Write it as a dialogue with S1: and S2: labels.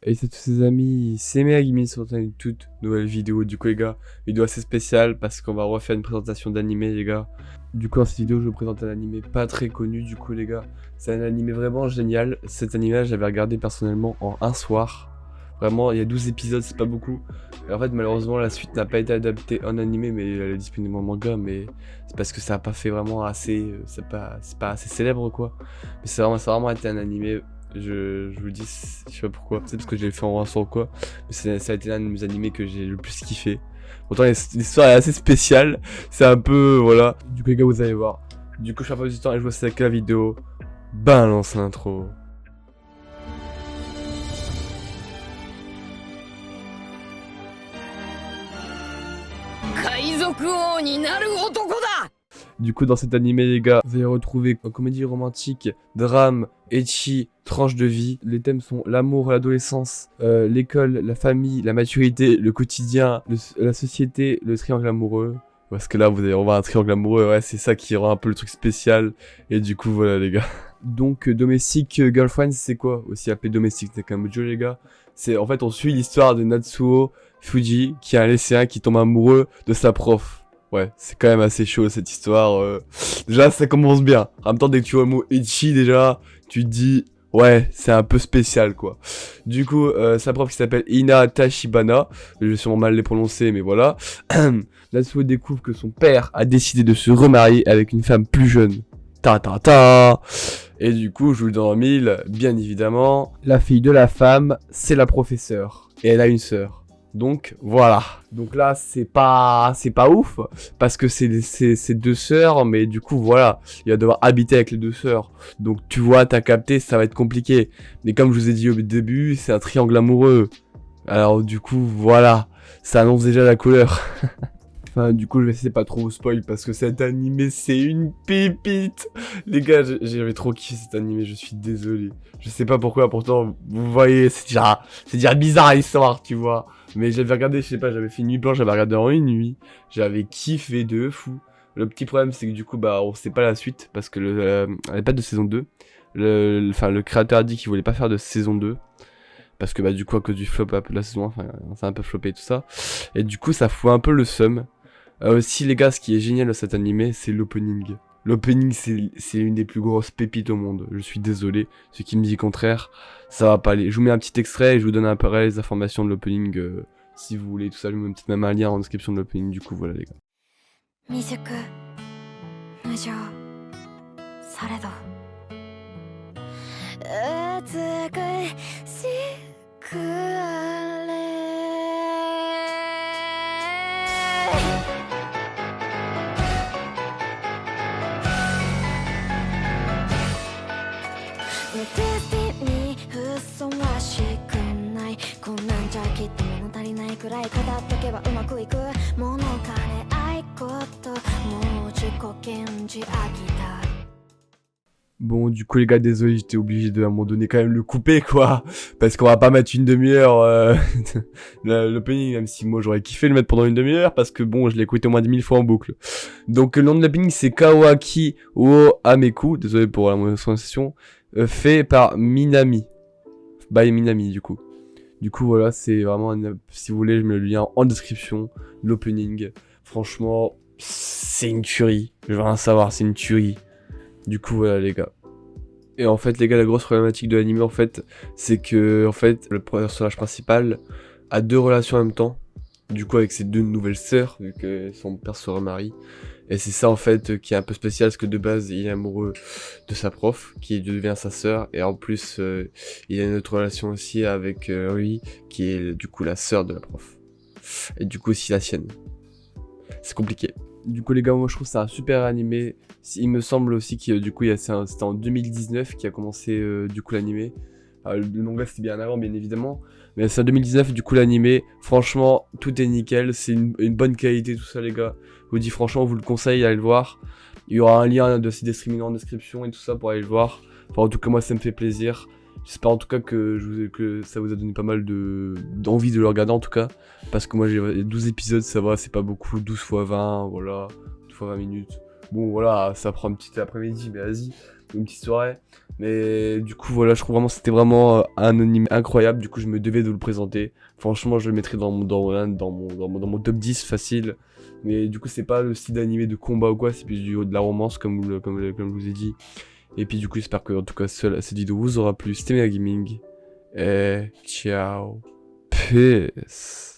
S1: Et c'est tous ses amis, c'est Meg, ils sont dans une toute nouvelle vidéo. Du coup les gars, vidéo assez spéciale parce qu'on va refaire une présentation d'animé les gars. Du coup dans cette vidéo je vous présente un animé pas très connu du coup les gars. C'est un animé vraiment génial. Cet animé là j'avais regardé personnellement en un soir. Vraiment il y a 12 épisodes, c'est pas beaucoup. Et en fait malheureusement la suite n'a pas été adaptée en animé mais elle est disponible en manga. Mais c'est parce que ça a pas fait vraiment assez, c'est pas assez célèbre quoi. Mais ça a vraiment été un animé. Je vous le dis, je sais pas pourquoi, c'est parce que j'ai fait en un ou quoi, mais ça a été l'un de mes animés que j'ai le plus kiffé. Pourtant l'histoire est assez spéciale, c'est un peu, voilà. Du coup les gars vous allez voir. Du coup je fais pas du temps et je vois c'est avec la vidéo. Balance l'intro.
S2: 海賊王になる男だ。
S1: Du coup dans cet animé les gars, vous allez retrouver une comédie romantique, drame, ecchi, tranche de vie. Les thèmes sont l'amour, l'adolescence, l'école, la famille, la maturité, le quotidien, la société, le triangle amoureux. Parce que là vous allez revoir un triangle amoureux, ouais c'est ça qui rend un peu le truc spécial. Et du coup voilà les gars. Donc Domestic Girlfriend c'est quoi? Aussi appelé Domestic Nakamojo les gars. C'est en fait on suit l'histoire de Natsuo Fuji qui est un lycéen qui tombe amoureux de sa prof. Ouais, c'est quand même assez chaud cette histoire. Déjà, ça commence bien. En même temps, dès que tu vois le mot ecchi, déjà, tu te dis, ouais, c'est un peu spécial, quoi. Du coup, sa prof qui s'appelle Ina Tachibana, je vais sûrement mal les prononcer, mais voilà. Natsuo découvre que son père a décidé de se remarier avec une femme plus jeune. Ta ta ta. Et du coup, je vous le donne en mille, bien évidemment. La fille de la femme, c'est la professeure. Et elle a une sœur. Donc voilà. Donc là c'est pas ouf parce que c'est deux sœurs, mais du coup voilà, il va devoir habiter avec les deux sœurs. Donc tu vois, t'as capté, ça va être compliqué. Mais comme je vous ai dit au début, c'est un triangle amoureux. Alors du coup voilà, ça annonce déjà la couleur. Enfin, du coup, je vais essayer de pas trop spoil parce que cet animé, c'est une pépite. Les gars, j'avais trop kiffé cet animé, je suis désolé. Je sais pas pourquoi, pourtant, vous voyez, c'est déjà bizarre l'histoire, tu vois. Mais j'avais regardé, je sais pas, j'avais fait une nuit blanche, j'avais regardé en une nuit. J'avais kiffé de fou. Le petit problème, c'est que du coup, bah, on sait pas la suite parce que il n'y avait pas de saison 2. Le créateur a dit qu'il voulait pas faire de saison 2. Parce que, bah, du coup, à cause du flop de la saison 1, enfin, ça a un peu floppé et tout ça. Et du coup, ça fout un peu le seum. Aussi les gars, ce qui est génial dans cet animé, c'est l'opening. L'opening, c'est une des plus grosses pépites au monde. Je suis désolé, ceux qui me disent le contraire, ça va pas aller. Je vous mets un petit extrait et je vous donne un peu les informations de l'opening si vous voulez. Tout ça, je vous mets peut-être même un lien en description de l'opening. Du coup, voilà les gars.
S2: 未熟無情されど美しくあれデスティニーふさわしくないこんなんじゃきっと物足りないくらい語っとけばうまくいく物金愛こともう自己顕示飽きた
S1: Bon, du coup les gars, désolé, j'étais obligé de à un moment donné quand même le couper quoi, parce qu'on va pas mettre une demi-heure l'opening, même si moi j'aurais kiffé le mettre pendant une demi-heure, parce que bon, je l'ai écouté au moins 10 000 fois en boucle. Donc le nom de l'opening c'est Kawaki wo Ameku, désolé pour la mauvaise prononciation, fait par Minami, by Minami du coup. Du coup voilà, c'est vraiment, si vous voulez, je mets le lien en description, l'opening. Franchement, c'est une tuerie, je veux rien savoir, c'est une tuerie. Du coup voilà les gars. Et en fait les gars, la grosse problématique de l'anime en fait, c'est que en fait le personnage principal a deux relations en même temps. Du coup avec ses deux nouvelles sœurs, vu que son père se remarie. Et c'est ça en fait qui est un peu spécial, parce que de base il est amoureux de sa prof, qui devient sa sœur. Et en plus il a une autre relation aussi avec lui, qui est du coup la sœur de la prof. Et du coup aussi la sienne. C'est compliqué. Du coup les gars, moi je trouve ça un super animé. Il me semble aussi que du coup c'était en 2019 qui a commencé du coup l'animé. Le manga c'était bien avant bien évidemment, mais c'est en 2019 du coup l'animé. Franchement tout est nickel, c'est une bonne qualité tout ça les gars. Je vous dis franchement, on vous le conseille, allez le voir. Il y aura un lien de ces streaming en description et tout ça pour aller le voir. Enfin en tout cas moi ça me fait plaisir. J'espère en tout cas que ça vous a donné pas mal d'envie de le regarder en tout cas. Parce que moi j'ai 12 épisodes, ça va, c'est pas beaucoup, 12 x 20, voilà, 12 x 20 minutes. Bon voilà, ça prend un petit après-midi, mais vas-y. une petite soirée. Mais du coup, voilà, je trouve vraiment c'était vraiment un anime incroyable. Du coup, je me devais de le présenter. Franchement, je le mettrais dans mon top 10 facile. Mais du coup, c'est pas le style d'animé de combat ou quoi, c'est plus de la romance, comme je vous ai dit. Et puis, du coup, j'espère que, en tout cas, cette vidéo vous aura plu. C'était Mega Gaming. Et ciao. Peace.